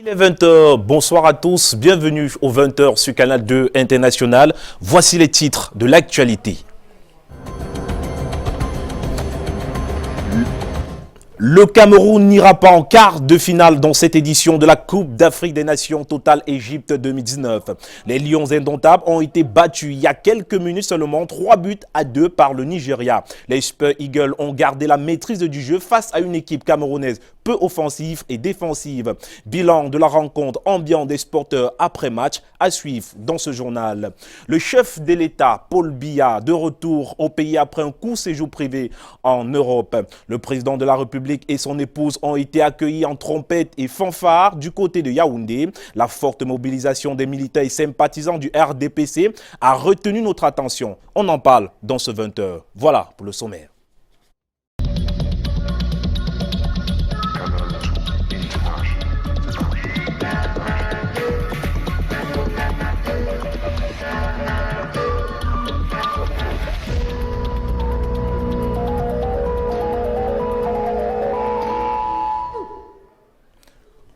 Il est 20h, bonsoir à tous, bienvenue au 20h sur Canal 2 International. Voici les titres de l'actualité. Le Cameroun n'ira pas en quart de finale dans cette édition de la Coupe d'Afrique des Nations Total Égypte 2019. Les Lions indomptables ont été battus il y a quelques minutes seulement, 3-2 par le Nigeria. Les Super Eagles ont gardé la maîtrise du jeu face à une équipe camerounaise peu offensive et défensive. Bilan de la rencontre, ambiance des sporteurs après match à suivre dans ce journal. Le chef de l'État, Paul Biya, de retour au pays après un court séjour privé en Europe. Le président de la République et son épouse ont été accueillis en trompette et fanfare du côté de Yaoundé. La forte mobilisation des militaires et sympathisants du RDPC a retenu notre attention. On en parle dans ce 20h. Voilà pour le sommaire.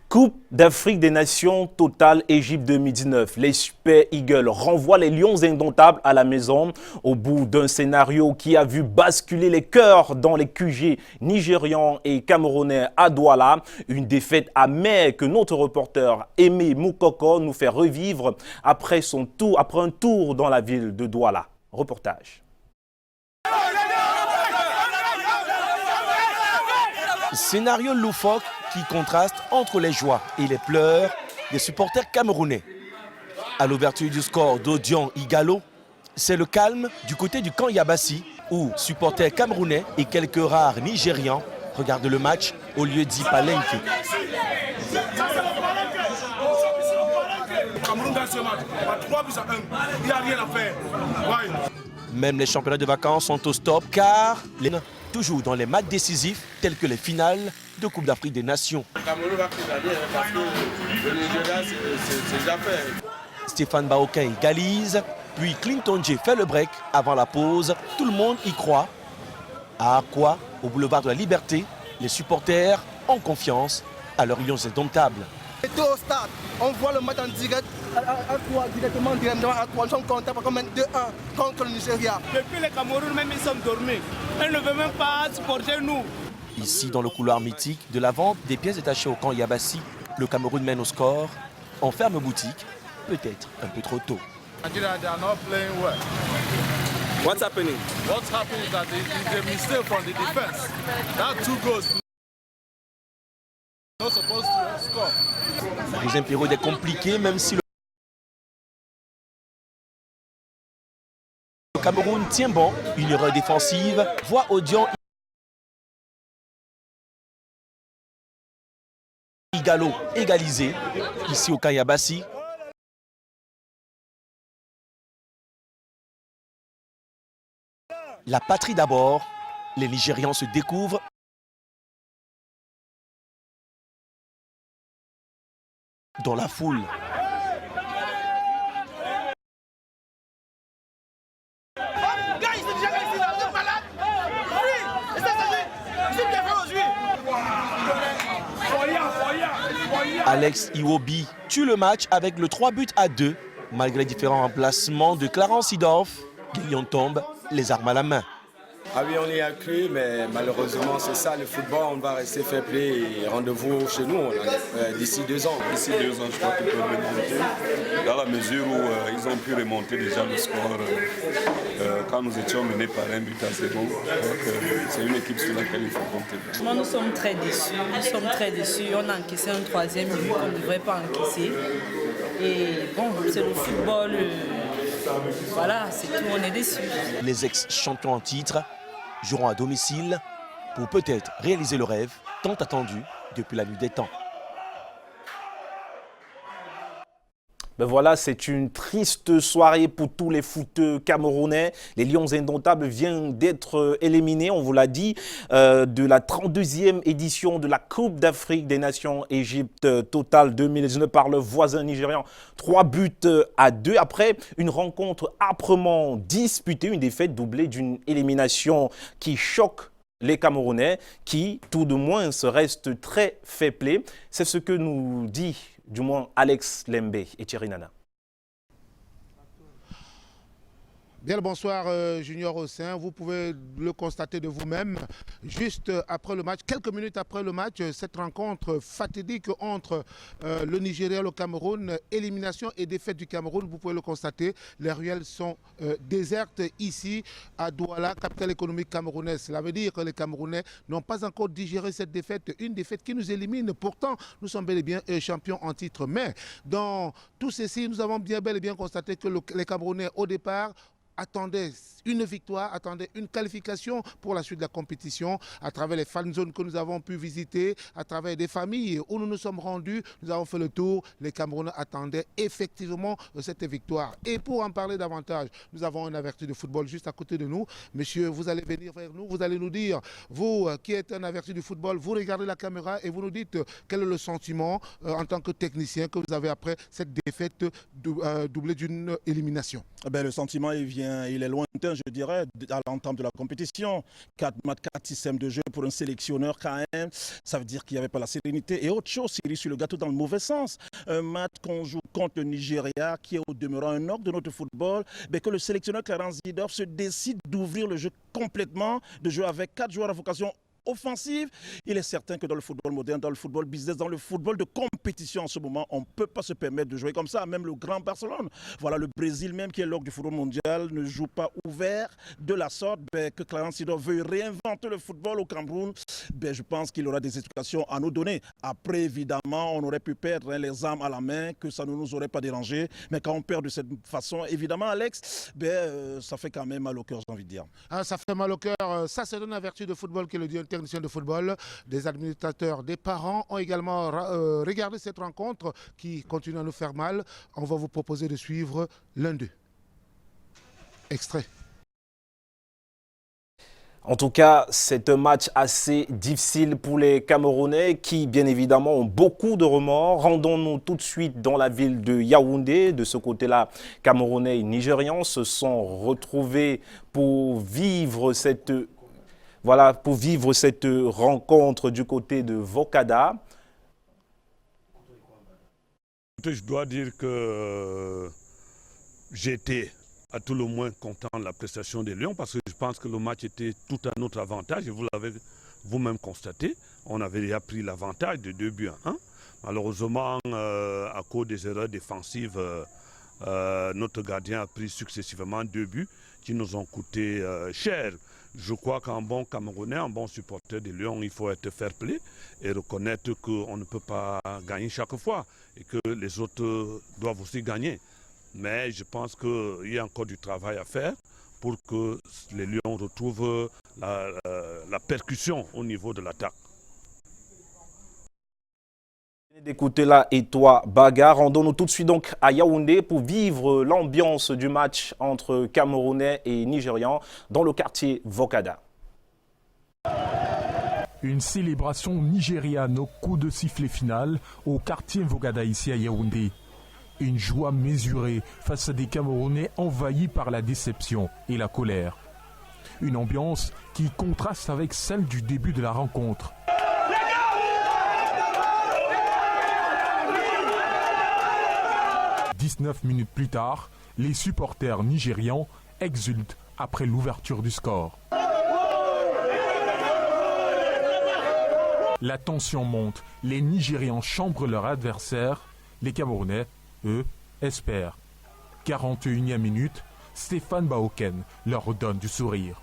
Coupe d'Afrique des Nations Total Égypte 2019. Les Super Eagles renvoient les Lions indomptables à la maison au bout d'un scénario qui a vu basculer les cœurs dans les QG nigérians et camerounais à Douala. Une défaite amère que notre reporter Aimé Moukoko nous fait revivre après un tour dans la ville de Douala. Reportage. Scénario loufoque qui contraste entre les joies et les pleurs des supporters camerounais. À l'ouverture du score d'Odion Igalo, c'est le calme du côté du camp Yabassi où supporters camerounais et quelques rares Nigérians regardent le match au lieu dit Palenque. Même les championnats de vacances sont au stop car toujours dans les matchs décisifs tels que les finales de Coupe d'Afrique des Nations. Stéphane Baoquin égalise, puis Clinton J fait le break avant la pause. Tout le monde y croit. À Akwa, au boulevard de la Liberté, les supporters ont confiance à leurs Lions indomptables. Au stade, on voit le match en direct, directement à Akwa. Nous sommes contents pour mettre 2-1 contre le Nigeria. Depuis le Cameroun, même ils sont dormis. Ils ne veulent même pas supporter nous. Ici, dans le couloir mythique de la vente des pièces détachées au camp Yabassi, le Cameroun mène au score. On ferme boutique, peut-être un peu trop tôt. What's happening? What's happening is that it's a mistake from the defense. That two goals not supposed to score. La deuxième période est compliquée, même si le Cameroun tient bon. Une erreur défensive voit Odion Igalo égalisé. Ici au camp Yabassi. La patrie d'abord, les Nigérians se découvrent. Dans la foule. Alex Iwobi tue le match avec le 3-2 malgré différents remplacements de Clarence Sidorf. Guillaume tombe, les armes à la main. Ah oui, on y a cru, mais malheureusement, c'est ça, le football, on va rester fair play et rendez-vous chez nous d'ici 2 ans. D'ici 2 ans, je crois qu'ils peuvent remonter, dans la mesure où ils ont pu remonter déjà le score quand nous étions menés par 1-0. Donc, c'est une équipe sur laquelle il faut compter. Nous sommes très déçus. On a encaissé un 3e but qu'on ne devrait pas encaisser. Et bon, c'est le football. Voilà, c'est tout, on est déçus. Les ex-champions en titre joueront à domicile pour peut-être réaliser le rêve tant attendu depuis la nuit des temps. Ben voilà, c'est une triste soirée pour tous les footeux camerounais. Les Lions indomptables viennent d'être éliminés, on vous l'a dit, de la 32e édition de la Coupe d'Afrique des Nations Égypte Total 2019 par le voisin nigérian. 3-2 après une rencontre âprement disputée, une défaite doublée d'une élimination qui choque les Camerounais qui, tout de moins, se restent très fair play. C'est ce que nous dit du moins Alex Lembe et Thierry Nana. Bien le bonsoir Junior Ossin, vous pouvez le constater de vous-même. Juste après le match, quelques minutes après le match, cette rencontre fatidique entre le Nigeria et le Cameroun, élimination et défaite du Cameroun, vous pouvez le constater, les ruelles sont désertes ici à Douala, capitale économique camerounaise. Cela veut dire que les Camerounais n'ont pas encore digéré cette défaite, une défaite qui nous élimine. Pourtant, nous sommes bel et bien champions en titre. Mais dans tout ceci, nous avons bel et bien constaté que les Camerounais, au départ, attendaient une victoire, attendaient une qualification pour la suite de la compétition à travers les fan zones que nous avons pu visiter, à travers des familles où nous nous sommes rendus, nous avons fait le tour. Les Camerounais attendaient effectivement cette victoire. Et pour en parler davantage, nous avons un averti de football juste à côté de nous. Monsieur, vous allez venir vers nous, vous allez nous dire, vous qui êtes un averti du football, vous regardez la caméra et vous nous dites quel est le sentiment en tant que technicien que vous avez après cette défaite doublée d'une élimination. Ben, le sentiment, il est lointain, je dirais, à l'entame de la compétition. 4 matchs, 4 systèmes de jeu pour un sélectionneur quand même. Ça veut dire qu'il n'y avait pas la sérénité. Et autre chose, c'est sur le gâteau dans le mauvais sens. Un match qu'on joue contre le Nigeria, qui est au demeurant un orgue de notre football, mais que le sélectionneur Clarence Seedorf se décide d'ouvrir le jeu complètement, de jouer avec 4 joueurs à vocation offensive. Il est certain que dans le football moderne, dans le football business, dans le football de compétition en ce moment, on ne peut pas se permettre de jouer comme ça. Même le grand Barcelone, voilà, le Brésil même qui est l'orgue du football mondial ne joue pas ouvert de la sorte. Que Clarence Seedorf veuille réinventer le football au Cameroun, je pense qu'il aura des explications à nous donner. Après, évidemment, on aurait pu perdre les armes à la main, que ça ne nous aurait pas dérangé. Mais quand on perd de cette façon, évidemment, Alex, ça fait quand même mal au cœur, j'ai envie de dire. Ah, ça fait mal au cœur. Ça, c'est une vertu de football qui le dit. Techniciens de football, des administrateurs, des parents ont également regardé cette rencontre qui continue à nous faire mal. On va vous proposer de suivre l'un d'eux. Extrait. En tout cas, c'est un match assez difficile pour les Camerounais qui, bien évidemment, ont beaucoup de remords. Rendons-nous tout de suite dans la ville de Yaoundé. De ce côté-là, Camerounais et Nigérians se sont retrouvés pour vivre cette rencontre du côté de Vokada. Je dois dire que j'étais à tout le moins content de la prestation des Lions parce que je pense que le match était tout à notre avantage et vous l'avez vous-même constaté. On avait déjà pris l'avantage de 2-1. Malheureusement, à cause des erreurs défensives, notre gardien a pris successivement 2 buts qui nous ont coûté cher. Je crois qu'un bon Camerounais, un bon supporter des Lions, il faut être fair play et reconnaître qu'on ne peut pas gagner chaque fois et que les autres doivent aussi gagner. Mais je pense qu'il y a encore du travail à faire pour que les Lions retrouvent la percussion au niveau de l'attaque. D'écouter là et toi Baga, rendons-nous tout de suite donc à Yaoundé pour vivre l'ambiance du match entre Camerounais et Nigérians dans le quartier Vokada. Une célébration nigériane au coup de sifflet final au quartier Vokada ici à Yaoundé. Une joie mesurée face à des Camerounais envahis par la déception et la colère. Une ambiance qui contraste avec celle du début de la rencontre. 19 minutes plus tard, les supporters nigérians exultent après l'ouverture du score. La tension monte, les Nigérians chambrent leur adversaire, les Camerounais, eux, espèrent. 41e minute, Stéphane Baoken leur redonne du sourire.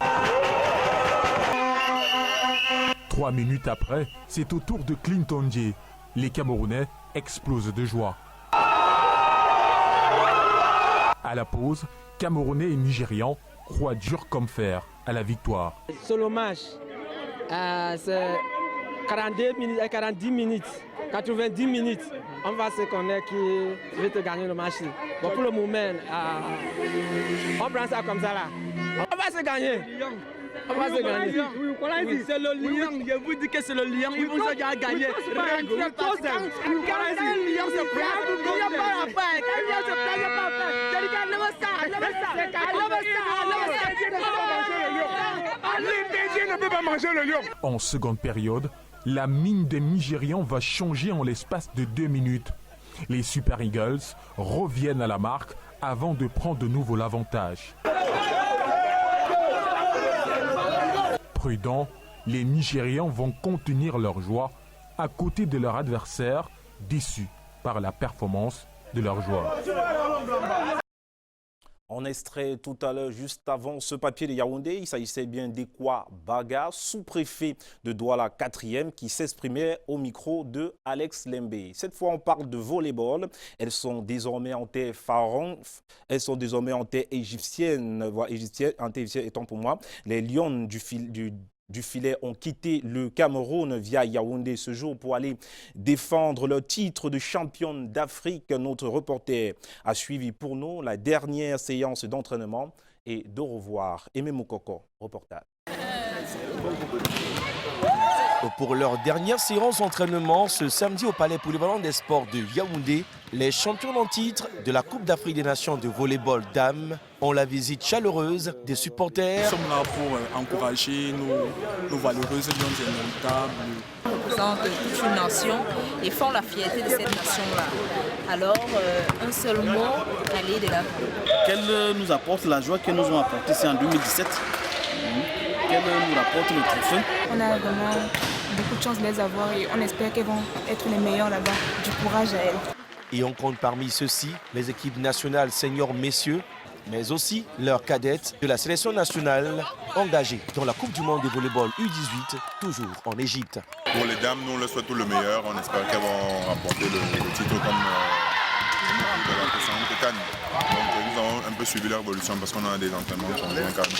3 minutes après, c'est au tour de Clinton Dié. Les Camerounais explosent de joie. À la pause, Camerounais et Nigérians croient dur comme fer à la victoire. Sur le match, c'est 40 minutes, 90 minutes. On va se connaître qui va te gagner le match. Bon, pour le moment, on prend ça comme ça là. On va se gagner. On va se gagner. Oui, c'est le Lion. Je vous dis que c'est le Lion. Ils vont se gagner. En seconde période, la mine des Nigérians va changer en l'espace de 2 minutes. Les Super Eagles reviennent à la marque avant de prendre de nouveau l'avantage. Prudents, les Nigérians vont contenir leur joie à côté de leur adversaire, déçus par la performance de leurs joueurs. On extrait tout à l'heure, juste avant ce papier de Yaoundé, il s'agissait bien d'Ekwa Baga, sous-préfet de Douala 4e, qui s'exprimait au micro de Alex Lembe. Cette fois, on parle de volleyball. Elles sont désormais en terre égyptienne, en terre égyptienne étant pour moi. Les Lions du filet ont quitté le Cameroun via Yaoundé ce jour pour aller défendre leur titre de championne d'Afrique. Notre reporter a suivi pour nous la dernière séance d'entraînement et de revoir. Aimé Moukoko, reportage. Pour leur dernière séance d'entraînement ce samedi au Palais Polyvalent des Sports de Yaoundé, les champions en titre de la Coupe d'Afrique des Nations de volleyball dames ont la visite chaleureuse des supporters. Nous sommes là pour encourager nos valeureuses lions indomptables. Ils représentent toute une nation et font la fierté de cette nation-là. Alors, un seul mot, aller de la Qu'elle nous apporte la joie qu'elles nous ont apportée ici en 2017. Qu'elle nous rapporte le trophée. On a vraiment beaucoup de chance de les avoir et on espère qu'elles vont être les meilleures là-bas. Du courage à elles. Et on compte parmi ceux-ci les équipes nationales seniors messieurs, mais aussi leurs cadettes de la sélection nationale engagée dans la Coupe du monde de volleyball U18, toujours en Égypte. Pour les dames, nous leur souhaitons le meilleur. On espère qu'elles vont remporter le titre comme la précédente Cannes. Donc nous avons un peu suivi leur évolution parce qu'on a des entraînements conjoints quand même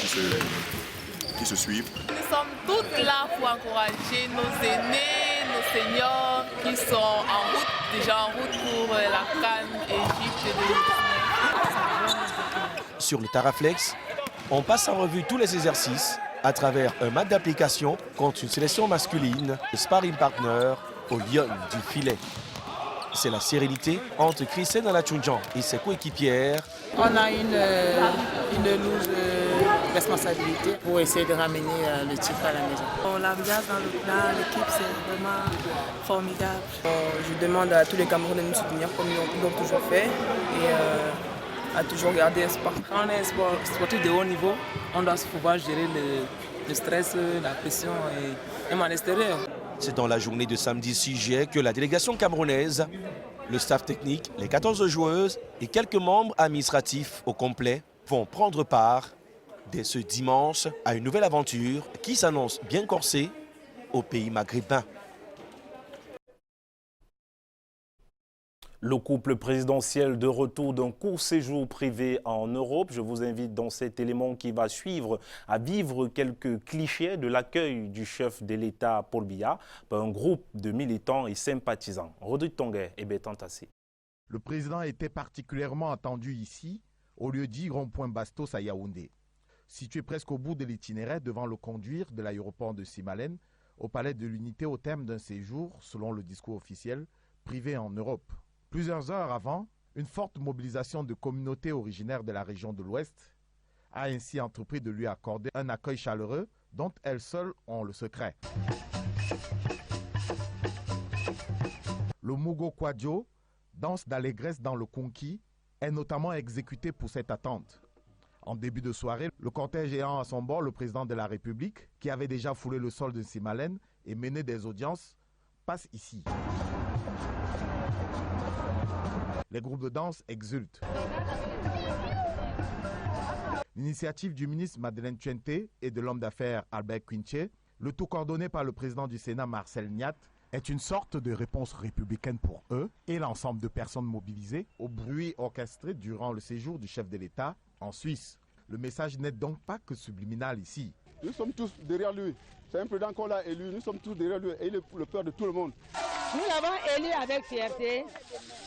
qui se suivent. Nous sommes toutes là pour encourager nos aînés, nos seniors qui sont déjà en route pour la Cannes Égypte 2019. Sur le Taraflex, on passe en revue tous les exercices à travers un match d'application contre une sélection masculine, le sparring partner au Lion du filet. C'est la sérénité entre Christine Alachunjan et ses coéquipières. On a une lourde responsabilité pour essayer de ramener le titre à la maison. L'ambiance dans l'équipe, c'est vraiment formidable. Je demande à tous les Camerounais de nous soutenir comme ils l'ont toujours fait et à toujours garder espoir. Quand on est sportif de haut niveau, on doit pouvoir gérer le stress, la pression et même à l'extérieur. C'est dans la journée de samedi 6 juillet que la délégation camerounaise, le staff technique, les 14 joueuses et quelques membres administratifs au complet vont prendre part dès ce dimanche à une nouvelle aventure qui s'annonce bien corsée au pays maghrébin. Le couple présidentiel de retour d'un court séjour privé en Europe. Je vous invite dans cet élément qui va suivre à vivre quelques clichés de l'accueil du chef de l'État Paul Biya par un groupe de militants et sympathisants. Rodrigue Tonguet et Bétan Tassé. Le président était particulièrement attendu ici, au lieu dit rond-point Bastos à Yaoundé. Situé presque au bout de l'itinéraire devant le conduire de l'aéroport de Simalène au palais de l'Unité au terme d'un séjour, selon le discours officiel, privé en Europe. Plusieurs heures avant, une forte mobilisation de communautés originaires de la région de l'Ouest a ainsi entrepris de lui accorder un accueil chaleureux dont elles seules ont le secret. Le Mugo Kwadjo, danse d'allégresse dans le Konki, est notamment exécuté pour cette attente. En début de soirée, le cortège ayant à son bord le président de la République, qui avait déjà foulé le sol de Simalène et mené des audiences, passe ici. Les groupes de danse exultent. L'initiative du ministre Madeleine Tchente et de l'homme d'affaires Albert Quinche, le tout coordonné par le président du Sénat Marcel Niat, est une sorte de réponse républicaine pour eux et l'ensemble de personnes mobilisées au bruit orchestré durant le séjour du chef de l'État en Suisse. Le message n'est donc pas que subliminal ici. Nous sommes tous derrière lui. C'est un président qu'on l'a élu, nous sommes tous derrière lui et il est le peur de tout le monde. Nous l'avons élu avec fierté.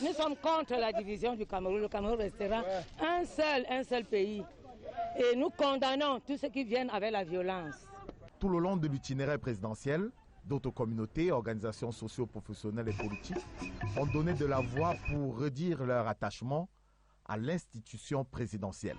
Nous sommes contre la division du Cameroun. Le Cameroun restera un seul pays. Et nous condamnons tous ceux qui viennent avec la violence. Tout le long de l'itinéraire présidentiel, d'autres communautés, organisations socio-professionnelles et politiques ont donné de la voix pour redire leur attachement à l'institution présidentielle.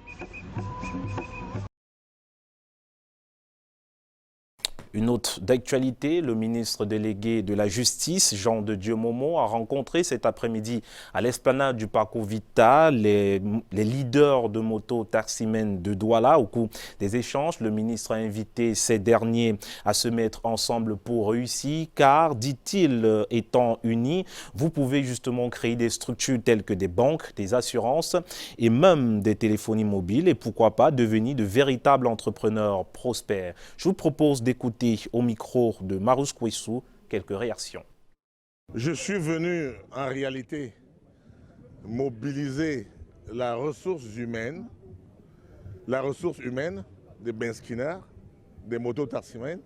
Une autre d'actualité, le ministre délégué de la Justice, Jean de Dieu Momo, a rencontré cet après-midi à l'esplanade du Parcours Vita les leaders de moto taximènes de Douala. Au cours des échanges, le ministre a invité ces derniers à se mettre ensemble pour réussir, car, dit-il, étant unis, vous pouvez justement créer des structures telles que des banques, des assurances et même des téléphonies mobiles et pourquoi pas devenir de véritables entrepreneurs prospères. Je vous propose d'écouter au micro de Marus Kwesou quelques réactions. Je suis venu en réalité mobiliser la ressource humaine des Ben Skinner, des mototaximènes,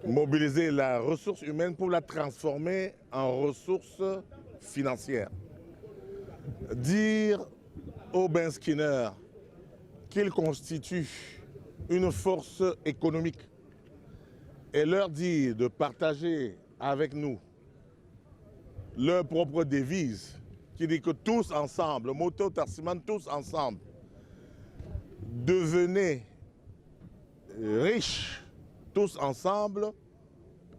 mobiliser la ressource humaine pour la transformer en ressource financière. Dire aux Ben Skinner qu'ils constituent une force économique et leur dire de partager avec nous leur propre devise qui dit que tous ensemble, moto-taximan, tous ensemble, devenez riches, tous ensemble,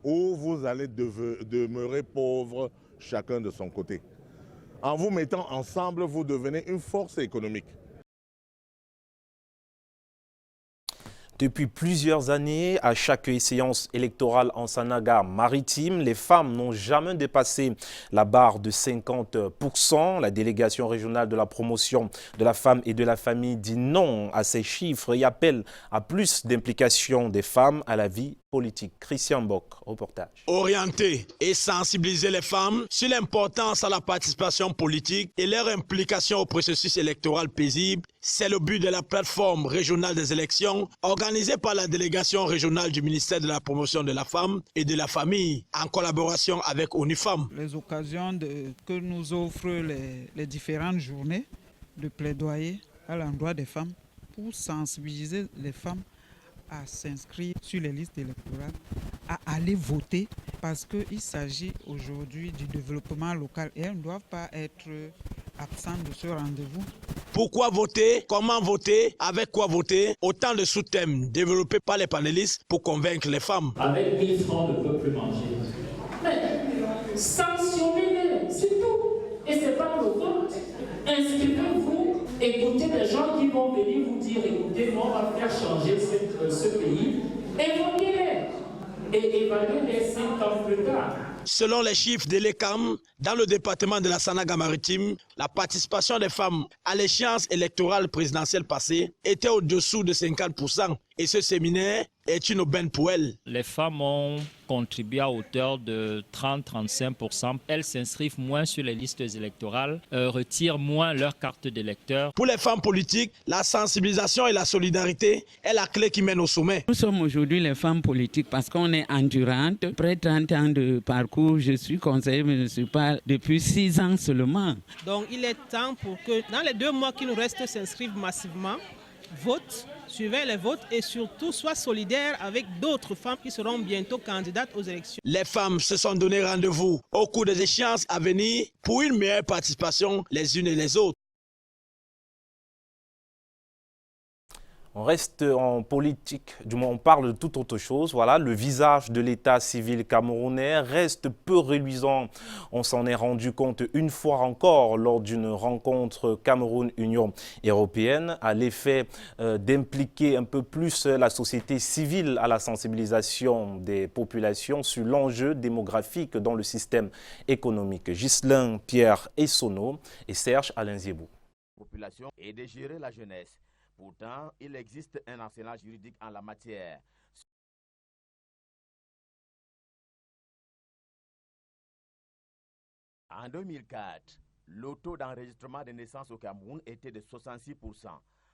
ou vous allez demeurer pauvres chacun de son côté. En vous mettant ensemble, vous devenez une force économique. Depuis plusieurs années, à chaque séance électorale en Sanaga-Maritime, les femmes n'ont jamais dépassé la barre de 50%. La délégation régionale de la promotion de la femme et de la famille dit non à ces chiffres et appelle à plus d'implication des femmes à la vie politique. Christian Bock, reportage. Orienter et sensibiliser les femmes sur l'importance à la participation politique et leur implication au processus électoral paisible, c'est le but de la plateforme régionale des élections organisée par la délégation régionale du ministère de la promotion de la femme et de la famille en collaboration avec ONU Femmes. Les occasions que nous offrent les différentes journées de plaidoyer à l'endroit des femmes pour sensibiliser les femmes à s'inscrire sur les listes électorales, à aller voter, parce qu'il s'agit aujourd'hui du développement local et elles ne doivent pas être absentes de ce rendez-vous. Pourquoi voter? Comment voter? Avec quoi voter? Autant de sous-thèmes développés par les panélistes pour convaincre les femmes. Avec 1000 francs, on ne peut plus manger. Mais sanctionnez-les, c'est tout. Et c'est pas le vote. Inscrivez-vous, écoutez les gens qui vont venir vous dire, écoutez, on va faire changer ce pays. Évaluez-les. Et évaluez-les 5 ans plus tard. Selon les chiffres de l'ECAM, dans le département de la Sanaga-Maritime, la participation des femmes à l'échéance électorale présidentielle passée était au-dessous de 50%. Et ce séminaire est une aubaine pour elles. Les femmes ont contribué à hauteur de 30-35%. Elles s'inscrivent moins sur les listes électorales, retirent moins leur carte d'électeur. Pour les femmes politiques, la sensibilisation et la solidarité est la clé qui mène au sommet. Nous sommes aujourd'hui les femmes politiques parce qu'on est endurantes. Après 30 ans de parcours, je suis conseillère, mais je ne suis pas depuis 6 ans seulement. Donc il est temps pour que dans les 2 mois qui nous restent, s'inscrivent massivement, votent, suivez les votes et surtout soient solidaires avec d'autres femmes qui seront bientôt candidates aux élections. Les femmes se sont donné rendez-vous au cours des échéances à venir pour une meilleure participation les unes et les autres. On reste en politique, du moins on parle de toute autre chose. Voilà, le visage de l'état civil camerounais reste peu reluisant. On s'en est rendu compte une fois encore lors d'une rencontre Cameroun-Union européenne à l'effet d'impliquer un peu plus la société civile à la sensibilisation des populations sur l'enjeu démographique dans le système économique. Ghislain Pierre Essonneau et Serge Alain Ziebou. Population et de gérer la jeunesse. Pourtant, il existe un arsenal juridique en la matière. En 2004, le taux d'enregistrement des naissances au Cameroun était de 66%,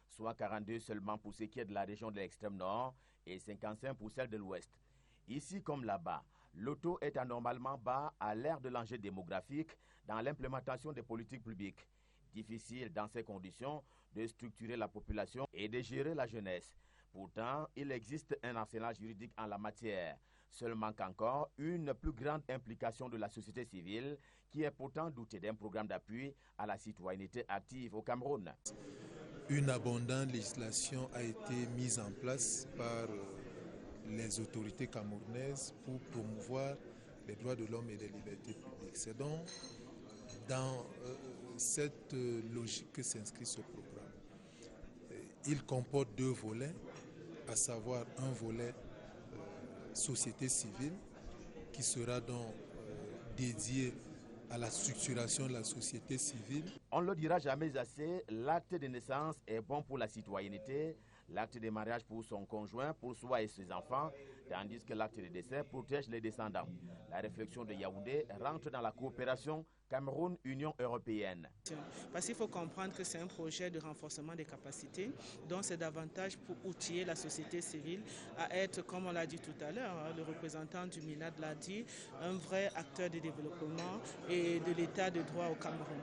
soit 42 seulement pour ce qui est de la région de l'extrême nord et 55 pour celle de l'ouest. Ici comme là-bas, le taux est anormalement bas à l'ère de l'enjeu démographique dans l'implémentation des politiques publiques. Difficile dans ces conditions de structurer la population et de gérer la jeunesse. Pourtant, il existe un arsenal juridique en la matière. Seul manque encore une plus grande implication de la société civile qui est pourtant dotée d'un programme d'appui à la citoyenneté active au Cameroun. Une abondante législation a été mise en place par les autorités camerounaises pour promouvoir les droits de l'homme et les libertés publiques. C'est donc dans cette logique que s'inscrit ce programme. Il comporte 2 volets, à savoir un volet société civile qui sera donc dédié à la structuration de la société civile. On ne le dira jamais assez, l'acte de naissance est bon pour la citoyenneté, l'acte de mariage pour son conjoint, pour soi et ses enfants, tandis que l'acte de décès protège les descendants. La réflexion de Yaoundé rentre dans la coopération Cameroun-Union européenne. Parce qu'il faut comprendre que c'est un projet de renforcement des capacités, donc c'est davantage pour outiller la société civile à être, comme on l'a dit tout à l'heure, le représentant du MINAD l'a dit, un vrai acteur de développement et de l'état de droit au Cameroun.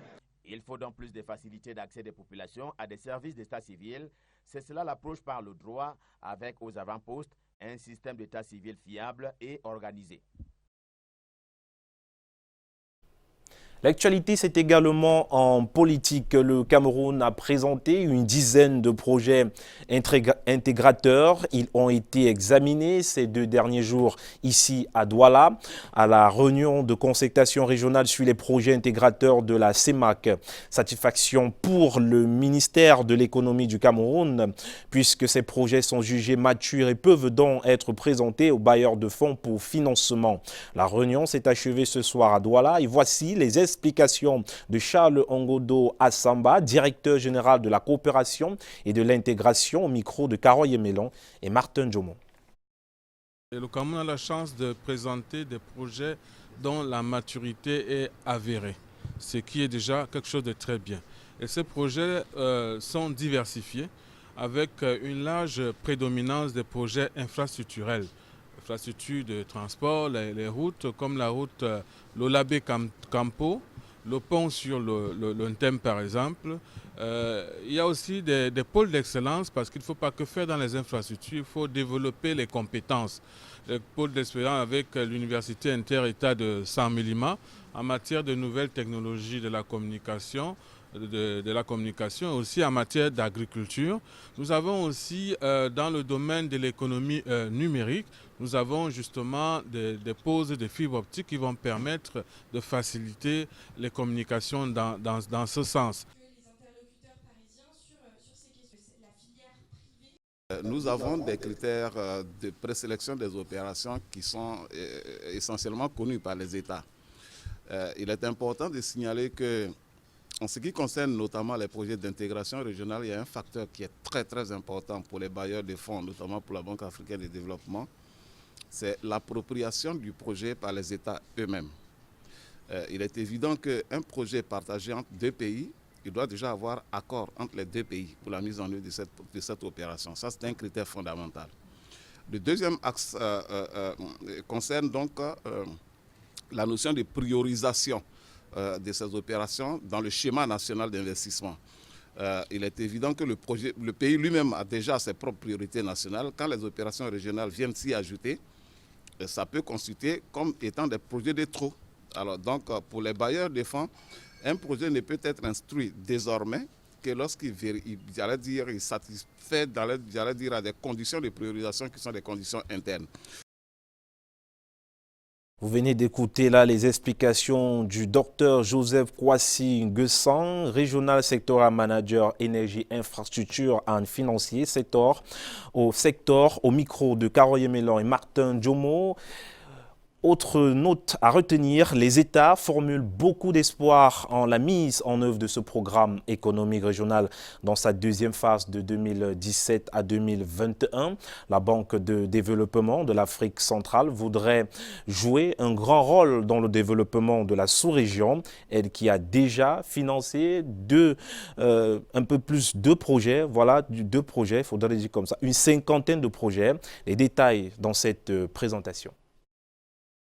Il faut donc plus de facilité d'accès des populations à des services d'état civil. C'est cela l'approche par le droit avec aux avant-postes un système d'état civil fiable et organisé. L'actualité, c'est également en politique. Le Cameroun a présenté une dizaine de projets intégrateurs. Ils ont été examinés ces 2 derniers jours ici à Douala, à la réunion de concertation régionale sur les projets intégrateurs de la CEMAC. Satisfaction pour le ministère de l'économie du Cameroun, puisque ces projets sont jugés matures et peuvent donc être présentés aux bailleurs de fonds pour financement. La réunion s'est achevée ce soir à Douala et voici les explications de Charles Ongodo Assamba, directeur général de la coopération et de l'intégration, au micro de Karoye Melon et Martin Djomon. Le Cameroun a la chance de présenter des projets dont la maturité est avérée, ce qui est déjà quelque chose de très bien. Et ces projets sont diversifiés avec une large prédominance des projets infrastructurels. Infrastructures de transport, les routes comme la route Lolabé-Campo, le pont sur le Ntem par exemple. Il y a aussi des pôles d'excellence parce qu'il ne faut pas que faire dans les infrastructures, il faut développer les compétences. Les pôles d'excellence avec l'Université inter-État de San Milima en matière de nouvelles technologies de la communication, aussi en matière d'agriculture. Nous avons aussi dans le domaine de l'économie numérique, nous avons justement des poses de fibres optiques qui vont permettre de faciliter les communications dans ce sens. Nous avons des critères de présélection des opérations qui sont essentiellement connus par les États. Il est important de signaler que en ce qui concerne notamment les projets d'intégration régionale, il y a un facteur qui est très important pour les bailleurs de fonds, notamment pour la Banque africaine de développement, c'est l'appropriation du projet par les États eux-mêmes. Il est évident qu'un projet partagé entre 2 pays, il doit déjà avoir accord entre les 2 pays pour la mise en œuvre de cette opération. Ça, c'est un critère fondamental. Le deuxième axe concerne donc la notion de priorisation de ces opérations dans le schéma national d'investissement. Il est évident que le pays lui-même a déjà ses propres priorités nationales. Quand les opérations régionales viennent s'y ajouter, ça peut constituer comme étant des projets de trop. Alors donc, pour les bailleurs de fonds, un projet ne peut être instruit désormais que lorsqu'il satisfait à des conditions de priorisation qui sont des conditions internes. Vous venez d'écouter là les explications du docteur Joseph Kwasi Nguessan, régional sectoral manager énergie infrastructure and financier secteur au micro de Karoye Melon et Martin Djomo. Autre note à retenir, les États formulent beaucoup d'espoir en la mise en œuvre de ce programme économique régional dans sa 2e phase de 2017 à 2021. La Banque de développement de l'Afrique centrale voudrait jouer un grand rôle dans le développement de la sous-région, elle qui a déjà financé un peu plus de projets, voilà, 2 projets, il faudrait le dire comme ça, une 50aine de projets. Les détails dans cette présentation.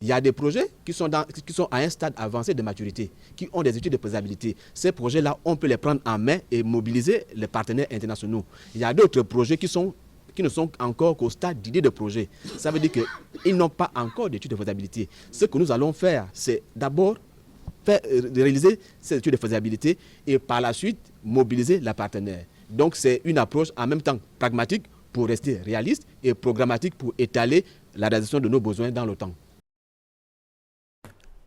Il y a des projets qui sont à un stade avancé de maturité, qui ont des études de faisabilité. Ces projets-là, on peut les prendre en main et mobiliser les partenaires internationaux. Il y a d'autres projets qui ne sont encore qu'au stade d'idée de projet. Ça veut dire qu'ils n'ont pas encore d'études de faisabilité. Ce que nous allons faire, c'est d'abord réaliser ces études de faisabilité et par la suite mobiliser les partenaires. Donc c'est une approche en même temps pragmatique pour rester réaliste et programmatique pour étaler la réalisation de nos besoins dans le temps.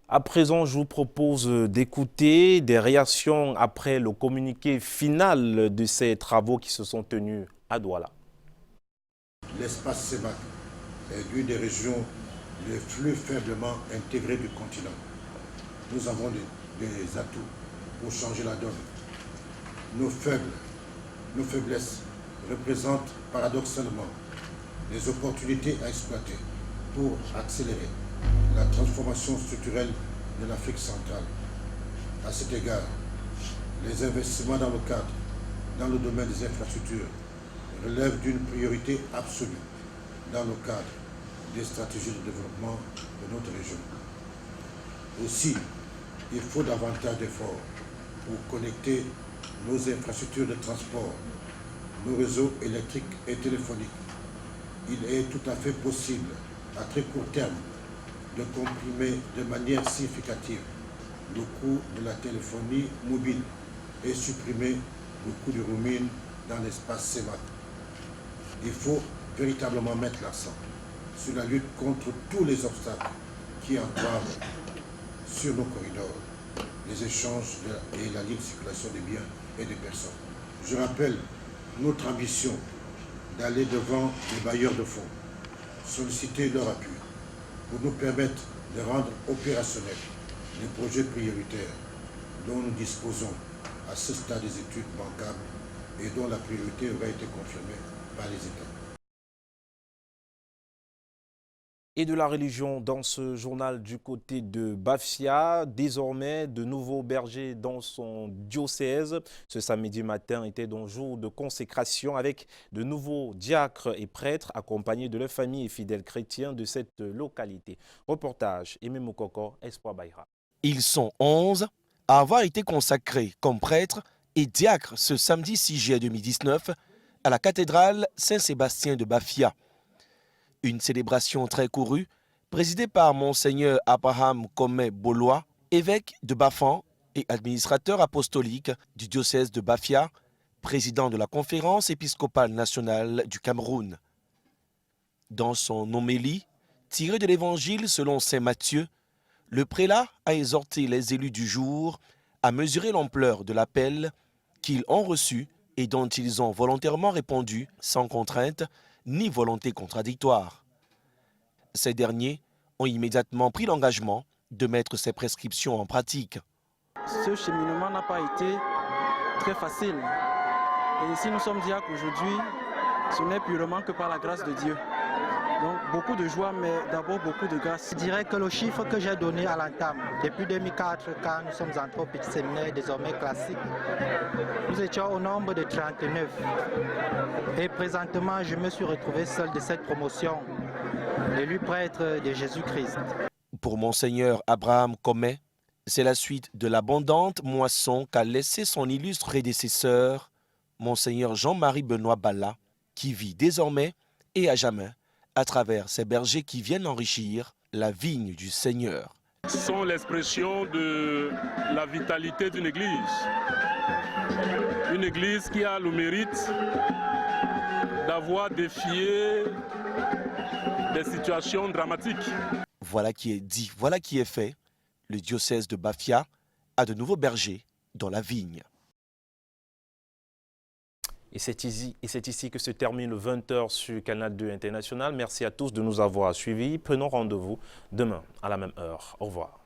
À présent, je vous propose d'écouter des réactions après le communiqué final de ces travaux qui se sont tenus à Douala. L'espace CEMAC est l'une des régions les plus faiblement intégrées du continent. Nous avons des atouts pour changer la donne. Nos faiblesses représentent paradoxalement les opportunités à exploiter pour accélérer la transformation structurelle de l'Afrique centrale. À cet égard, les investissements dans le domaine des infrastructures relèvent d'une priorité absolue dans le cadre des stratégies de développement de notre région. Aussi, il faut davantage d'efforts pour connecter nos infrastructures de transport, nos réseaux électriques et téléphoniques. Il est tout à fait possible, à très court terme, de comprimer de manière significative le coût de la téléphonie mobile et supprimer le coût du roaming dans l'espace CEMAC. Il faut véritablement mettre l'accent sur la lutte contre tous les obstacles qui entravent sur nos corridors les échanges et la libre circulation des biens et des personnes. Je rappelle notre ambition d'aller devant les bailleurs de fonds, solliciter leur appui pour nous permettre de rendre opérationnels les projets prioritaires dont nous disposons à ce stade des études bancables et dont la priorité aura été confirmée par les États. Et de la religion dans ce journal du côté de Bafia. Désormais, de nouveaux bergers dans son diocèse. Ce samedi matin était donc jour de consécration avec de nouveaux diacres et prêtres accompagnés de leurs familles et fidèles chrétiens de cette localité. Reportage Aimé Moukoko, Espoir Bayra. Ils sont 11 à avoir été consacrés comme prêtres et diacres ce samedi 6 juillet 2019 à la cathédrale Saint-Sébastien de Bafia. Une célébration très courue, présidée par Monseigneur Abraham Komé Bolois, évêque de Bafan et administrateur apostolique du diocèse de Bafia, président de la Conférence épiscopale nationale du Cameroun. Dans son homélie, tirée de l'Évangile selon saint Matthieu, le prélat a exhorté les élus du jour à mesurer l'ampleur de l'appel qu'ils ont reçu et dont ils ont volontairement répondu sans contrainte ni volonté contradictoire. Ces derniers ont immédiatement pris l'engagement de mettre ces prescriptions en pratique. Ce cheminement n'a pas été très facile. Et si nous sommes diacres aujourd'hui, ce n'est purement que par la grâce de Dieu. Donc beaucoup de joie, mais d'abord beaucoup de grâce. Je dirais que le chiffre que j'ai donné à l'entame, depuis 2004, quand nous sommes entrés au petit séminaire désormais classique, nous étions au nombre de 39. Et présentement, je me suis retrouvé seul de cette promotion, élu prêtre de Jésus-Christ. Pour Monseigneur Abraham Komé, c'est la suite de l'abondante moisson qu'a laissé son illustre prédécesseur, Monseigneur Jean-Marie Benoît Balla, qui vit désormais et à jamais à travers ces bergers qui viennent enrichir la vigne du Seigneur. Sont l'expression de la vitalité d'une église. Une église qui a le mérite d'avoir défié des situations dramatiques. Voilà qui est dit, voilà qui est fait. Le diocèse de Bafia a de nouveaux bergers dans la vigne. Et c'est ici que se termine le 20h sur Canal 2 International. Merci à tous de nous avoir suivis. Prenons rendez-vous demain à la même heure. Au revoir.